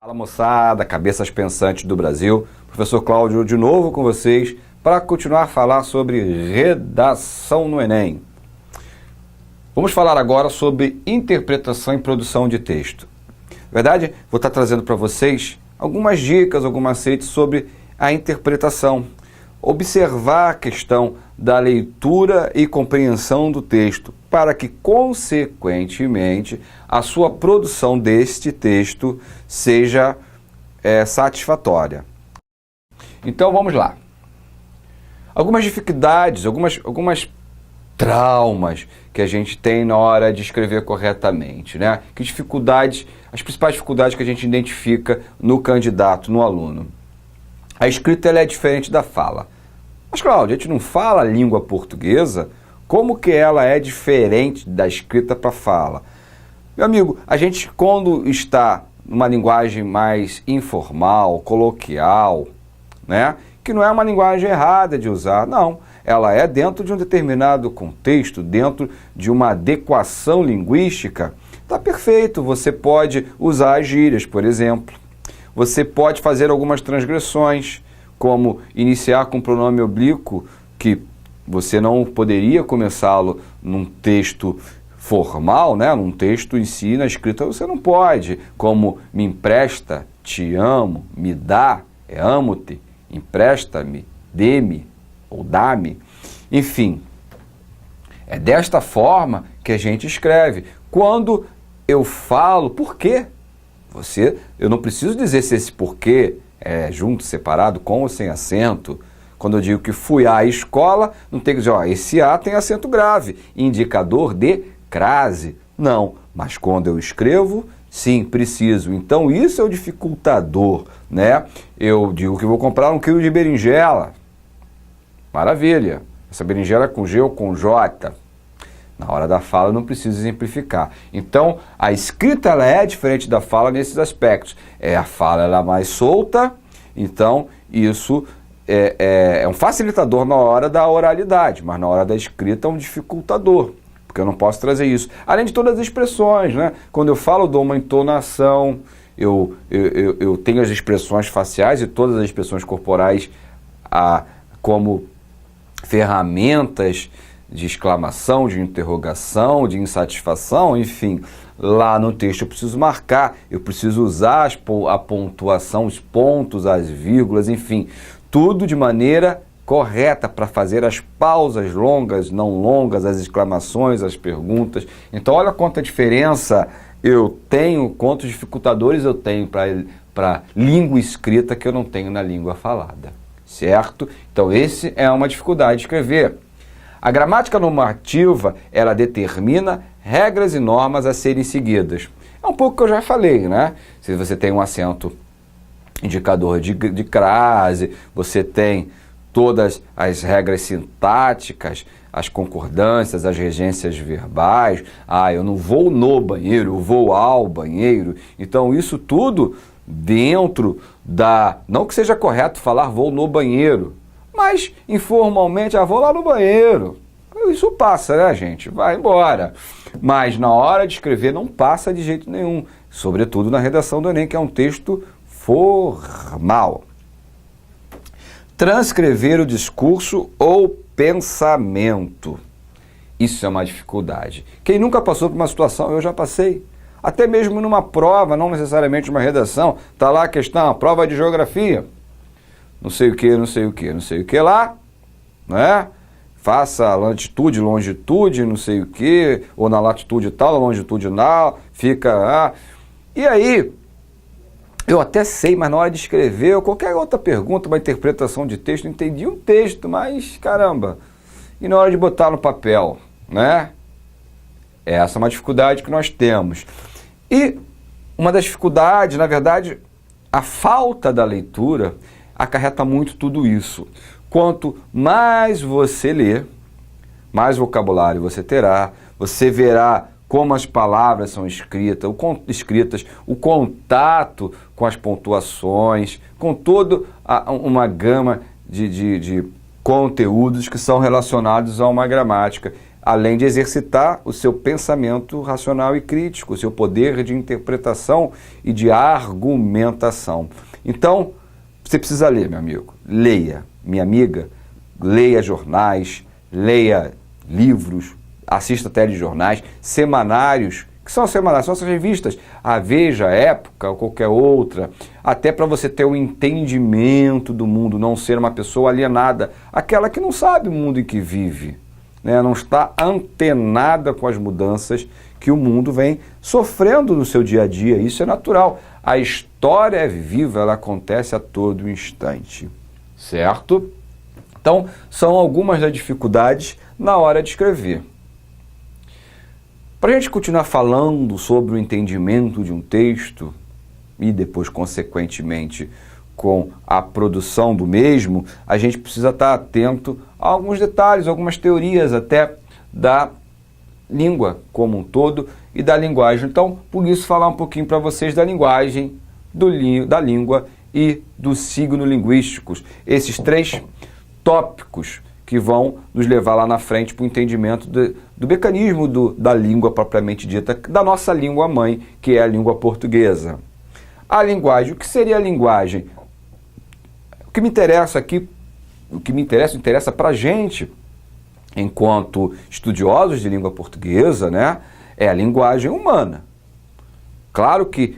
Fala moçada, cabeças pensantes do Brasil, professor Cláudio de novo com vocês para continuar a falar sobre redação no Enem. Vamos falar agora sobre interpretação e produção de texto. Na verdade, vou estar trazendo para vocês algumas dicas, alguns macetes sobre a interpretação. Observar a questão da leitura e compreensão do texto para que, consequentemente, a sua produção deste texto seja satisfatória. Então, vamos lá. Algumas dificuldades, algumas traumas que a gente tem na hora de escrever corretamente, né? Que dificuldades, as principais dificuldades que a gente identifica no candidato, no aluno. A escrita ela é diferente da fala. Mas, Cláudio, a gente não fala a língua portuguesa? Como que ela é diferente da escrita para a fala? Meu amigo, a gente quando está numa linguagem mais informal, coloquial, né? Que não é uma linguagem errada de usar, não. Ela é dentro de um determinado contexto, dentro de uma adequação linguística. Tá perfeito, você pode usar as gírias, por exemplo. Você pode fazer algumas transgressões, como iniciar com pronome oblíquo, que você não poderia começá-lo num texto formal, né? Num texto em si, na escrita você não pode, como me empresta, te amo, me dá, amo-te, empresta-me, dê-me ou dá-me. Enfim, é desta forma que a gente escreve. Quando eu falo, por quê? Eu não preciso dizer se esse porquê é junto, separado, com ou sem acento. Quando eu digo que fui à escola, não tem que dizer, ó, esse A tem acento grave, indicador de crase. Não, mas quando eu escrevo, sim, preciso. Então isso é o dificultador, né? Eu digo que vou comprar 1 quilo de berinjela. Maravilha. Essa berinjela é com G ou com J. Na hora da fala eu não preciso exemplificar. Então, a escrita ela é diferente da fala nesses aspectos. A fala ela é mais solta, então isso é um facilitador na hora da oralidade, mas na hora da escrita é um dificultador, porque eu não posso trazer isso. Além de todas as expressões, né? Quando eu falo, eu dou uma entonação, eu tenho as expressões faciais e todas as expressões corporais como ferramentas de exclamação, de interrogação, de insatisfação, enfim, lá no texto eu preciso marcar, eu preciso usar a pontuação, os pontos, as vírgulas, enfim, tudo de maneira correta para fazer as pausas longas, não longas, as exclamações, as perguntas. Então olha quanta diferença eu tenho, quantos dificultadores eu tenho para língua escrita que eu não tenho na língua falada, certo? Então esse é uma dificuldade de escrever. A gramática normativa, ela determina regras e normas a serem seguidas. É um pouco que eu já falei, né? Se você tem um acento indicador de crase, você tem todas as regras sintáticas, as concordâncias, as regências verbais. Eu não vou no banheiro, eu vou ao banheiro. Então isso tudo dentro não que seja correto falar vou no banheiro, mas informalmente, vou lá no banheiro. Isso passa, né, gente? Vai embora. Mas na hora de escrever não passa de jeito nenhum. Sobretudo na redação do Enem, que é um texto formal. Transcrever o discurso ou pensamento. Isso é uma dificuldade. Quem nunca passou por uma situação, eu já passei. Até mesmo numa prova, não necessariamente uma redação, está lá a questão, a prova de geografia. Não sei o que lá, né? Faça latitude, longitude, não sei o que, ou na latitude tal, longitudinal, fica... E aí, eu até sei, mas na hora de escrever, ou qualquer outra pergunta, uma interpretação de texto, eu entendi um texto, mas caramba, e na hora de botar no papel, né? Essa é uma dificuldade que nós temos. E uma das dificuldades, na verdade, a falta da leitura acarreta muito tudo isso. Quanto mais você lê, mais vocabulário você terá, você verá como as palavras são escritas, o contato com as pontuações, com toda uma gama de conteúdos que são relacionados a uma gramática. além de exercitar o seu pensamento racional e crítico, o seu poder de interpretação e de argumentação. Então, você precisa ler, meu amigo. Leia, minha amiga, leia jornais, leia livros, assista telejornais, semanários. Que são as semanários? São essas revistas, a Veja, a Época ou qualquer outra, até para você ter um entendimento do mundo, não ser uma pessoa alienada, aquela que não sabe o mundo em que vive, né? Não está antenada com as mudanças que o mundo vem sofrendo no seu dia a dia. Isso é natural. A história é viva, ela acontece a todo instante, certo? Então, são algumas das dificuldades na hora de escrever. Para a gente continuar falando sobre o entendimento de um texto e depois, consequentemente, com a produção do mesmo, a gente precisa estar atento a alguns detalhes, algumas teorias até da língua como um todo e da linguagem. Então, por isso, falar um pouquinho para vocês da linguagem, da língua e dos signos linguísticos. Esses 3 tópicos que vão nos levar lá na frente para o entendimento do mecanismo da língua propriamente dita, da nossa língua mãe, que é a língua portuguesa. A linguagem, o que seria a linguagem? O que me interessa aqui, interessa para a gente, enquanto estudiosos de língua portuguesa, né, é a linguagem humana. Claro que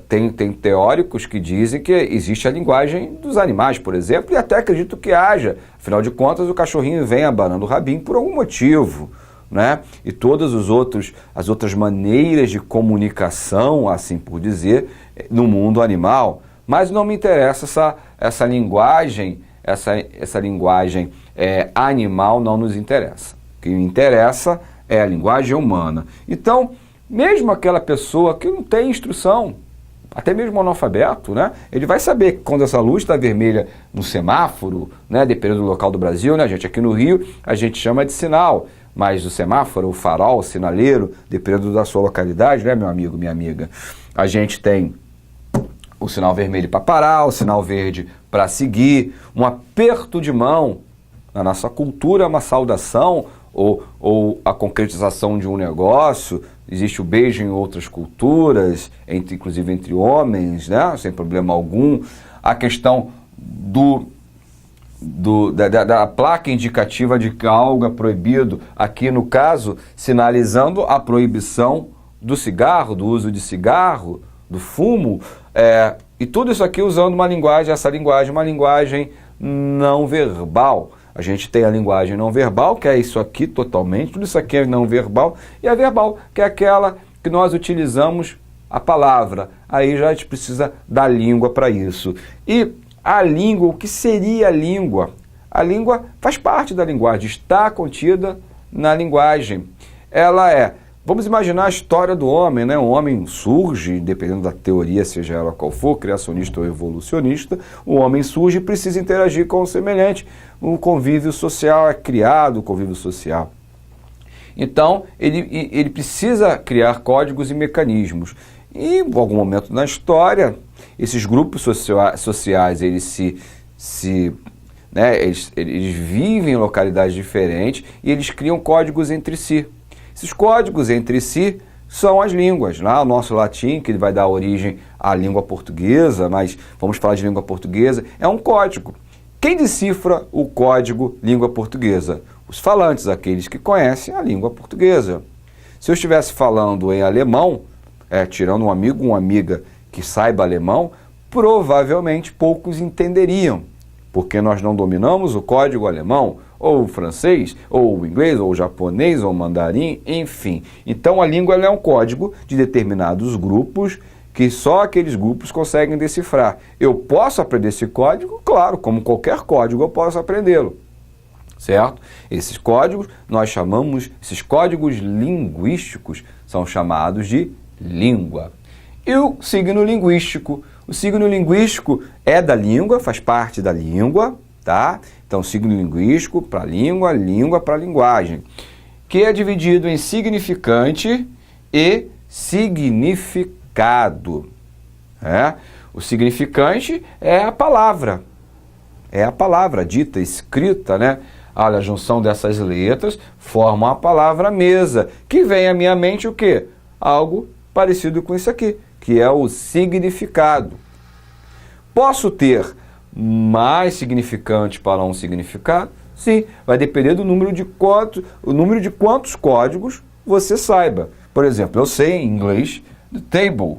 tem teóricos que dizem que existe a linguagem dos animais, por exemplo, e até acredito que haja. Afinal de contas, o cachorrinho vem abanando o rabinho por algum motivo, né? E todas as outras maneiras de comunicação, assim por dizer, no mundo animal. Mas não me interessa essa linguagem, essa linguagem animal não nos interessa. O que me interessa é a linguagem humana. Então, mesmo aquela pessoa que não tem instrução, até mesmo o analfabeto, né, ele vai saber que quando essa luz está vermelha no semáforo, né, dependendo do local do Brasil, né, a gente aqui no Rio, a gente chama de sinal, mas o semáforo, o farol, o sinaleiro, dependendo da sua localidade, né, meu amigo, minha amiga, a gente tem o sinal vermelho para parar, o sinal verde para seguir, um aperto de mão, na nossa cultura é uma saudação, ou a concretização de um negócio. Existe o beijo em outras culturas, inclusive entre homens, né? Sem problema algum. A questão da placa indicativa de que algo é proibido, aqui no caso, sinalizando a proibição do cigarro, do uso de cigarro, do fumo, e tudo isso aqui usando uma linguagem, uma linguagem não verbal. A gente tem a linguagem não verbal, que é isso aqui totalmente, tudo isso aqui é não verbal, e a verbal, que é aquela que nós utilizamos a palavra. Aí já a gente precisa da língua para isso. E a língua, o que seria a língua? A língua faz parte da linguagem, está contida na linguagem. Ela vamos imaginar a história do homem, né? O homem surge, dependendo da teoria, seja ela qual for, criacionista ou evolucionista, o homem surge e precisa interagir com o semelhante. O convívio social é criado, o convívio social. Então, ele precisa criar códigos e mecanismos. E, em algum momento na história, esses grupos sociais, eles eles vivem em localidades diferentes e eles criam códigos entre si. Esses códigos entre si são as línguas. Lá o nosso latim, que vai dar origem à língua portuguesa, mas vamos falar de língua portuguesa, é um código. Quem decifra o código língua portuguesa? Os falantes, aqueles que conhecem a língua portuguesa. Se eu estivesse falando em alemão, tirando um amigo ou uma amiga que saiba alemão, provavelmente poucos entenderiam, porque nós não dominamos o código alemão, ou o francês, ou o inglês, ou o japonês, ou o mandarim, enfim. Então a língua é um código de determinados grupos que só aqueles grupos conseguem decifrar. Eu posso aprender esse código? Claro, como qualquer código eu posso aprendê-lo, certo? Esses códigos esses códigos linguísticos são chamados de língua. E o signo linguístico? O signo linguístico é da língua, faz parte da língua, tá? Então, signo linguístico para língua, língua para linguagem, que é dividido em significante e significado. O significante é a palavra dita, escrita, né? Olha, a junção dessas letras forma a palavra mesa, que vem à minha mente o quê? Algo parecido com isso aqui, que é o significado. Posso ter mais significantes para um significado? Sim, vai depender do número de quantos códigos você saiba. Por exemplo, eu sei em inglês the table.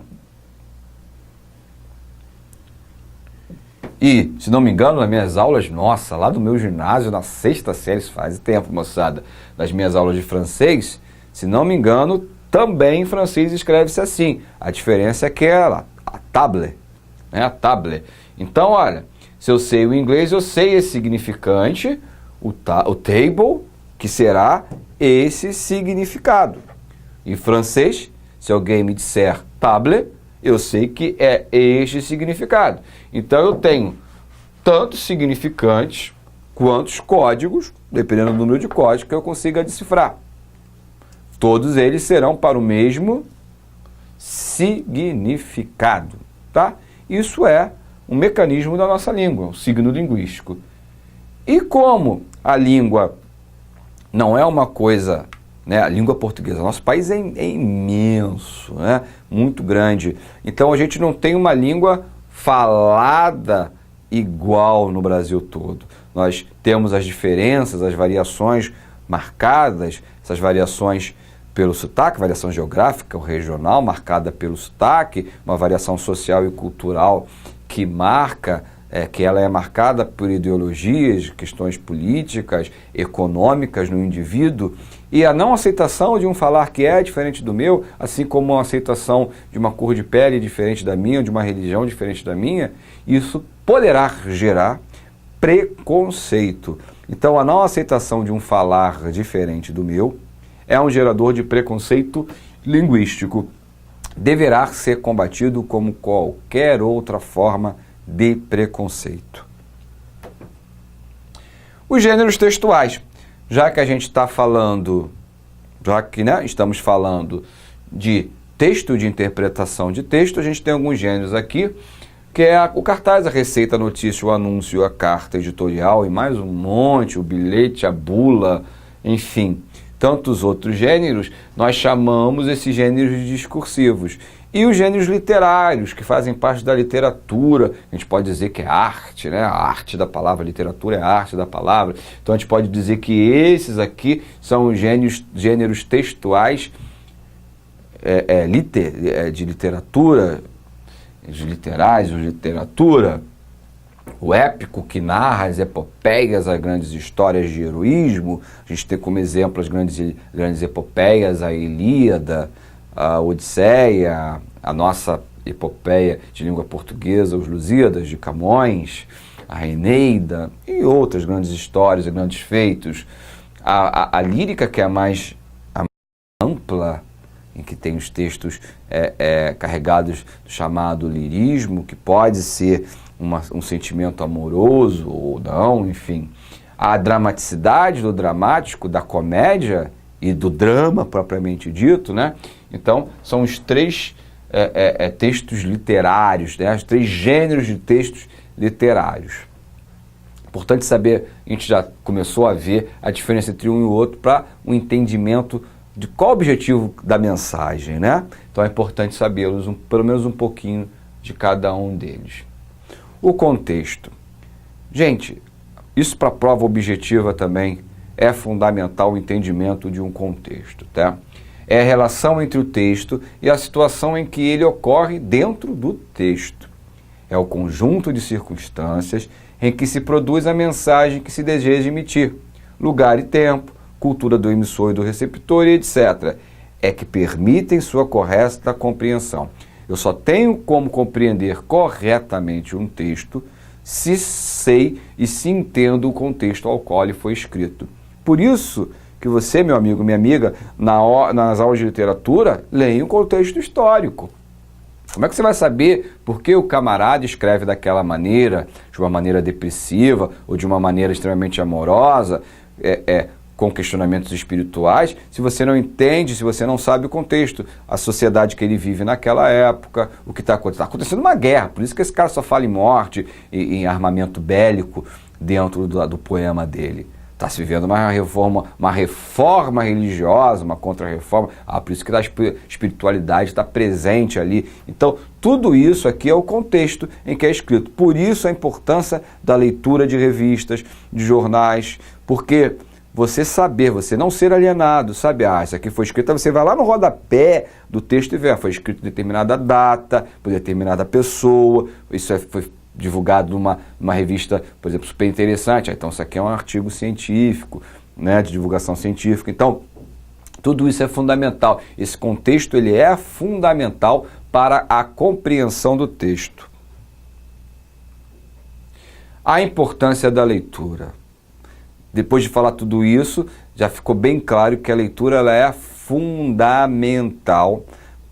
E, se não me engano, nas minhas aulas, nossa, lá do meu ginásio, na 6ª série, isso faz tempo, moçada, nas minhas aulas de francês, se não me engano, também em francês escreve-se assim. A diferença é que é a table, né? A table. Então, olha, se eu sei o inglês, eu sei esse significante, o table, que será esse significado. Em francês, se alguém me disser table, eu sei que é este significado. Então eu tenho tantos significantes quantos códigos, dependendo do número de códigos que eu consiga decifrar. Todos eles serão para o mesmo significado, tá? Isso é um mecanismo da nossa língua, um signo linguístico. E como a língua não é uma coisa, né, a língua portuguesa, nosso país é imenso, né, muito grande, então a gente não tem uma língua falada igual no Brasil todo. Nós temos as diferenças, as variações marcadas, essas variações pelo sotaque, variação geográfica ou regional marcada pelo sotaque, uma variação social e cultural que marca, que ela é marcada por ideologias, questões políticas, econômicas no indivíduo, e a não aceitação de um falar que é diferente do meu, assim como a aceitação de uma cor de pele diferente da minha, ou de uma religião diferente da minha, isso poderá gerar preconceito. Então, a não aceitação de um falar diferente do meu é um gerador de preconceito linguístico. Deverá ser combatido como qualquer outra forma de preconceito. Os gêneros textuais. Já que a gente está falando, estamos falando de texto, de interpretação de texto, a gente tem alguns gêneros aqui, que é o cartaz, a receita, a notícia, o anúncio, a carta editorial e mais um monte, o bilhete, a bula, enfim, tantos outros gêneros, nós chamamos esses gêneros de discursivos. E os gêneros literários, que fazem parte da literatura, a gente pode dizer que é arte, né? A arte da palavra, a literatura é a arte da palavra. Então a gente pode dizer que esses aqui são os gêneros textuais de literatura, de literais, de literatura, o épico que narra as epopeias, as grandes histórias de heroísmo. A gente tem como exemplo as grandes epopeias, a Ilíada, a Odisseia, a nossa epopeia de língua portuguesa, os Lusíadas de Camões, a Eneida e outras grandes histórias e grandes feitos. A lírica, que é a mais ampla, em que tem os textos carregados do chamado lirismo, que pode ser um sentimento amoroso ou não, enfim. A dramaticidade do dramático, da comédia e do drama propriamente dito, né? Então, são os três textos literários, né? Os três gêneros de textos literários. Importante saber, a gente já começou a ver a diferença entre um e o outro para um entendimento de qual o objetivo da mensagem, né? Então é importante sabê-los, pelo menos um pouquinho de cada um deles. O contexto. Gente, isso para prova objetiva também é fundamental o entendimento de um contexto, tá? É a relação entre o texto e a situação em que ele ocorre dentro do texto. É o conjunto de circunstâncias em que se produz a mensagem que se deseja emitir, lugar e tempo, cultura do emissor e do receptor, e etc. É que permitem sua correta compreensão. Eu só tenho como compreender corretamente um texto se sei e se entendo o contexto ao qual ele foi escrito. Por isso que você, meu amigo, minha amiga, nas aulas de literatura, leia o contexto histórico. Como é que você vai saber por que o camarada escreve daquela maneira, de uma maneira depressiva ou de uma maneira extremamente amorosa, com questionamentos espirituais, se você não entende, se você não sabe o contexto, a sociedade que ele vive naquela época, o que está acontecendo? Está acontecendo uma guerra, por isso que esse cara só fala em morte e em armamento bélico dentro do poema dele. Está se vivendo uma reforma religiosa, uma contra-reforma. Por isso que a espiritualidade está presente ali. Então, tudo isso aqui é o contexto em que é escrito. Por isso a importância da leitura de revistas, de jornais, porque você saber, você não ser alienado, sabe? Isso aqui foi escrito, você vai lá no rodapé do texto e vê, foi escrito em determinada data, por determinada pessoa, foi divulgado numa revista, por exemplo, super interessante. Então, isso aqui é um artigo científico, né, de divulgação científica. Então, tudo isso é fundamental. Esse contexto ele é fundamental para a compreensão do texto. A importância da leitura. Depois de falar tudo isso, já ficou bem claro que a leitura ela é fundamental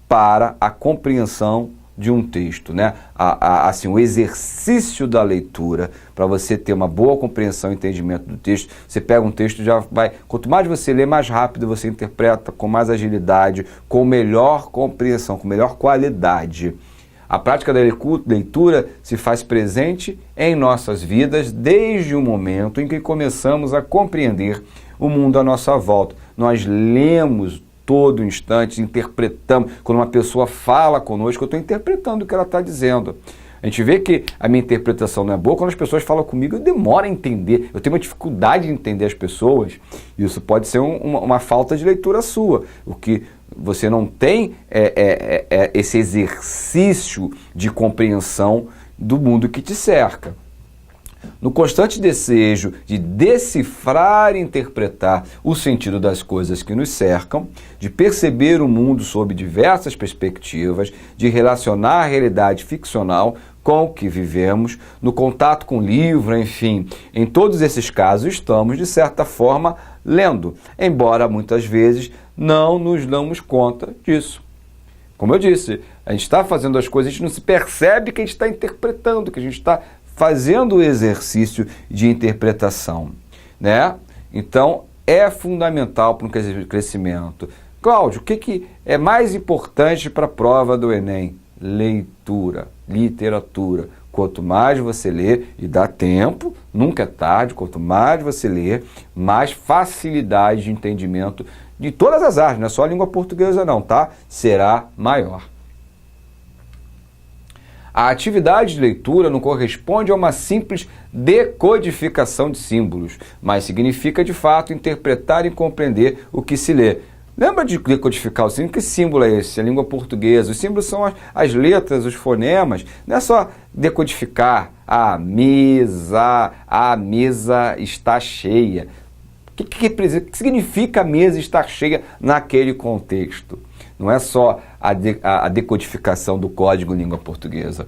para a compreensão de um texto, né? Assim, o exercício da leitura, para você ter uma boa compreensão e entendimento do texto, você pega um texto, já vai, quanto mais você lê, mais rápido você interpreta, com mais agilidade, com melhor compreensão, com melhor qualidade. A prática da leitura se faz presente em nossas vidas desde o momento em que começamos a compreender o mundo à nossa volta. Nós lemos todo instante, interpretamos. Quando uma pessoa fala conosco, eu estou interpretando o que ela está dizendo. A gente vê que a minha interpretação não é boa, quando as pessoas falam comigo, eu demoro a entender, eu tenho uma dificuldade de entender as pessoas. Isso pode ser uma falta de leitura sua, o que você não tem esse exercício de compreensão do mundo que te cerca. No constante desejo de decifrar e interpretar o sentido das coisas que nos cercam, de perceber o mundo sob diversas perspectivas, de relacionar a realidade ficcional com o que vivemos, no contato com o livro, enfim, em todos esses casos estamos, de certa forma, lendo, embora muitas vezes não nos damos conta disso. Como eu disse, a gente está fazendo as coisas, a gente não se percebe que a gente está interpretando, que a gente está fazendo o exercício de interpretação, né? Então, é fundamental para um crescimento. Cláudio, o que é mais importante para a prova do Enem? Leitura, literatura. Quanto mais você lê, e dá tempo, nunca é tarde, quanto mais você lê, mais facilidade de entendimento de todas as áreas, não é só a língua portuguesa não, tá? Será maior. A atividade de leitura não corresponde a uma simples decodificação de símbolos, mas significa, de fato, interpretar e compreender o que se lê. Lembra de decodificar o símbolo? Que símbolo é esse? A língua portuguesa. Os símbolos são as letras, os fonemas. Não é só decodificar a mesa está cheia. O que significa a mesa estar cheia naquele contexto? Não é só a decodificação do código língua portuguesa.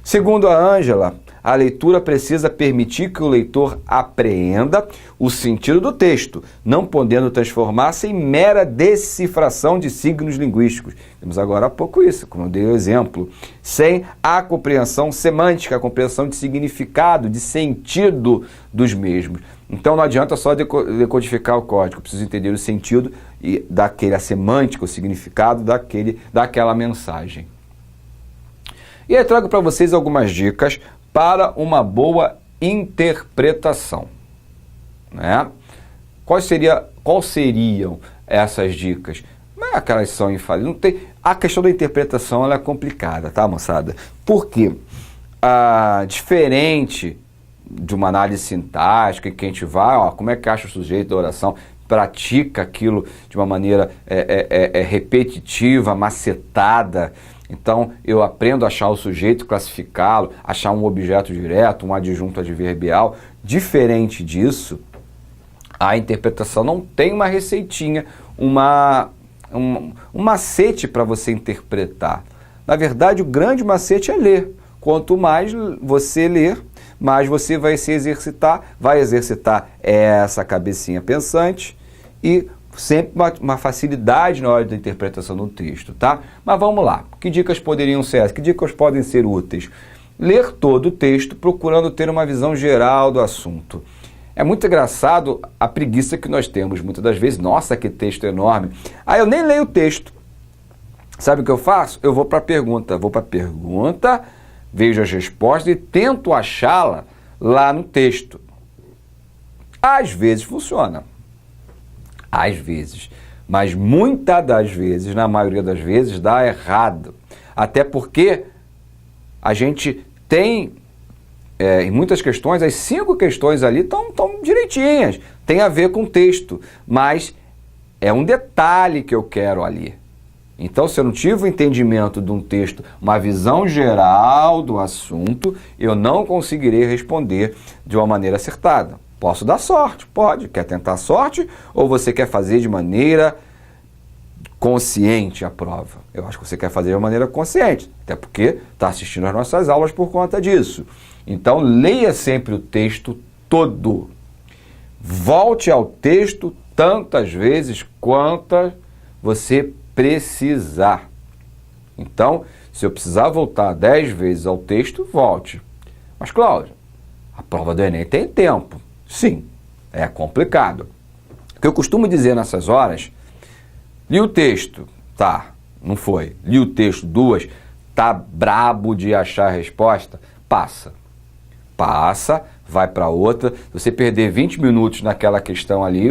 Segundo a Ângela, a leitura precisa permitir que o leitor apreenda o sentido do texto, não podendo transformar-se em mera decifração de signos linguísticos. Temos agora há pouco isso, como eu dei o exemplo. Sem a compreensão semântica, a compreensão de significado, de sentido dos mesmos. Então não adianta só decodificar o código, eu preciso entender o sentido e a semântica, o significado daquela mensagem. E aí eu trago para vocês algumas dicas para uma boa interpretação, né? Quais seriam essas dicas? Não é que elas são infalíveis, não tem. A questão da interpretação ela é complicada, tá, moçada? Por quê? Diferente de uma análise sintática, em que a gente vai, como é que acha o sujeito da oração, pratica aquilo de uma maneira repetitiva, macetada. Então, eu aprendo a achar o sujeito, classificá-lo, achar um objeto direto, um adjunto adverbial. Diferente disso, a interpretação não tem uma receitinha, um macete para você interpretar. Na verdade, o grande macete é ler. Quanto mais você ler, mais você vai exercitar essa cabecinha pensante e sempre uma facilidade na hora da interpretação do texto, tá? Mas vamos lá. Que dicas poderiam ser essas? Que dicas podem ser úteis? Ler todo o texto procurando ter uma visão geral do assunto. É muito engraçado a preguiça que nós temos muitas das vezes. Nossa, que texto enorme. Eu nem leio o texto. Sabe o que eu faço? Eu vou para a pergunta. Vejo as respostas e tento achá-la lá no texto. Às vezes funciona. Às vezes. Mas muitas das vezes, na maioria das vezes, dá errado. Até porque a gente tem, em muitas questões, as 5 questões ali estão direitinhas. Tem a ver com o texto, mas é um detalhe que eu quero ali. Então, se eu não tive o entendimento de um texto, uma visão geral do assunto, eu não conseguirei responder de uma maneira acertada. Posso dar sorte? Pode. Quer tentar sorte ou você quer fazer de maneira consciente a prova? Eu acho que você quer fazer de maneira consciente, até porque está assistindo às nossas aulas por conta disso. Então, leia sempre o texto todo. Volte ao texto tantas vezes quantas você precisar. Então, se eu precisar voltar 10 vezes ao texto, volte. Mas, Cláudio, a prova do Enem tem tempo. Sim, é complicado. O que eu costumo dizer nessas horas, li o texto, tá, não foi. Li o texto 2, tá brabo de achar a resposta, passa. Passa, vai para outra. Se você perder 20 minutos naquela questão ali,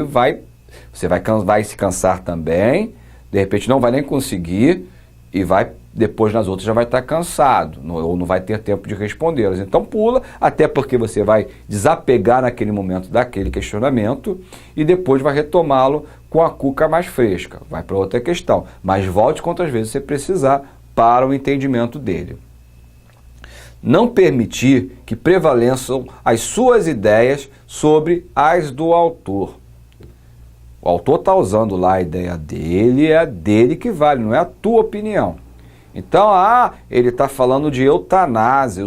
você vai se cansar também, de repente não vai nem conseguir e depois nas outras já vai estar cansado, ou não vai ter tempo de respondê-las. Então pula, até porque você vai desapegar naquele momento daquele questionamento e depois vai retomá-lo com a cuca mais fresca. Vai para outra questão, mas volte quantas vezes você precisar para o entendimento dele. Não permitir que prevaleçam as suas ideias sobre as do autor. O autor está usando lá a ideia dele, é a dele que vale, não é a tua opinião. Então, ele está falando de eutanásia,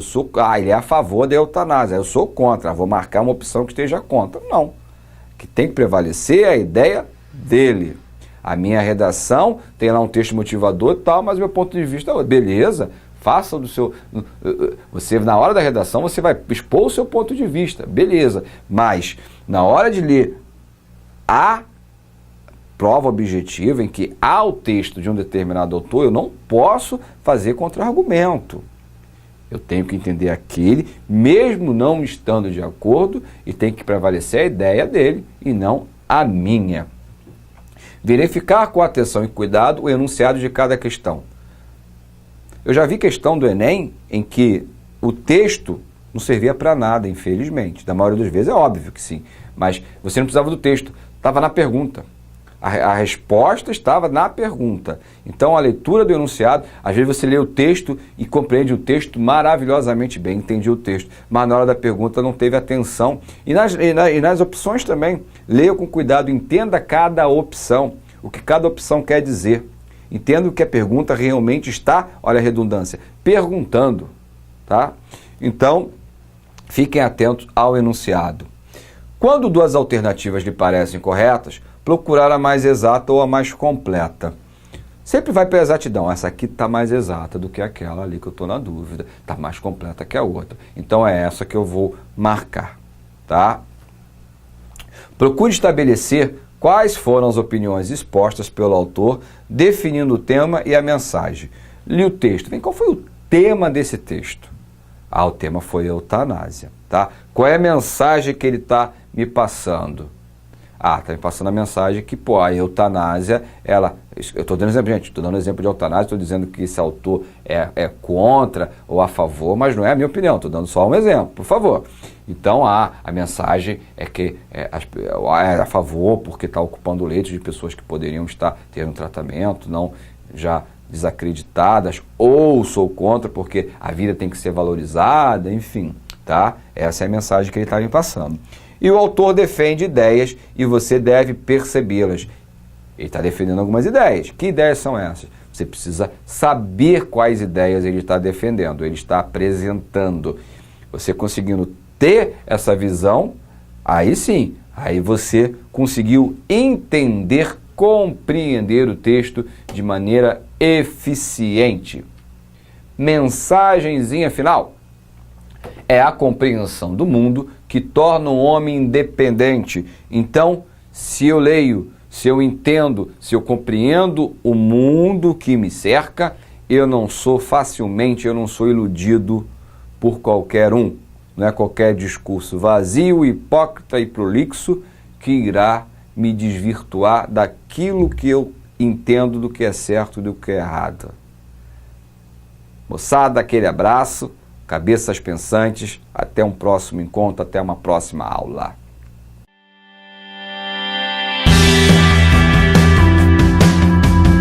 ele é a favor da eutanásia, eu sou contra, vou marcar uma opção que esteja contra. Não. O que tem que prevalecer é a ideia dele. A minha redação tem lá um texto motivador e tal, mas o meu ponto de vista é, beleza, faça do seu... Você, na hora da redação, você vai expor o seu ponto de vista, beleza. Mas, na hora de ler a prova objetiva, em que há o texto de um determinado autor, eu não posso fazer contra-argumento. Eu tenho que entender aquele, mesmo não estando de acordo, e tem que prevalecer a ideia dele e não a minha. Verificar com atenção e cuidado o enunciado de cada questão. Eu já vi questão do Enem em que o texto não servia para nada, infelizmente. Da maioria das vezes é óbvio que sim, mas você não precisava do texto, estava na pergunta. A resposta estava na pergunta. Então, a leitura do enunciado, às vezes você lê o texto e compreende o texto maravilhosamente bem, entende o texto, mas na hora da pergunta não teve atenção. E nas opções também, leia com cuidado, entenda cada opção, o que cada opção quer dizer. Entenda o que a pergunta realmente está, olha a redundância, perguntando, tá? Então, fiquem atentos ao enunciado. Quando 2 alternativas lhe parecem corretas, procurar a mais exata ou a mais completa. Sempre vai para a exatidão. Essa aqui está mais exata do que aquela ali que eu estou na dúvida. Está mais completa que a outra. Então é essa que eu vou marcar. Tá? Procure estabelecer quais foram as opiniões expostas pelo autor, definindo o tema e a mensagem. Li o texto. Qual foi o tema desse texto? O tema foi eutanásia. Tá? Qual é a mensagem que ele está me passando? Está me passando a mensagem que, a eutanásia, eu estou dando exemplo, gente, estou dando exemplo de eutanásia, estou dizendo que esse autor é contra ou a favor, mas não é a minha opinião, estou dando só um exemplo, por favor. Então, a mensagem é que é a favor porque está ocupando o leito de pessoas que poderiam estar tendo um tratamento, não já desacreditadas, ou sou contra porque a vida tem que ser valorizada, enfim, tá? Essa é a mensagem que ele está me passando. E o autor defende ideias e você deve percebê-las. Ele está defendendo algumas ideias. Que ideias são essas? Você precisa saber quais ideias ele está defendendo, ele está apresentando. Você conseguindo ter essa visão, aí sim, aí você conseguiu entender, compreender o texto de maneira eficiente. Mensagenzinha final. É a compreensão do mundo que torna o homem independente. Então, se eu leio, se eu entendo, se eu compreendo o mundo que me cerca, eu não sou iludido por qualquer um. Não é qualquer discurso vazio, hipócrita e prolixo que irá me desvirtuar daquilo que eu entendo do que é certo e do que é errado. Moçada, aquele abraço, cabeças pensantes, até um próximo encontro, até uma próxima aula.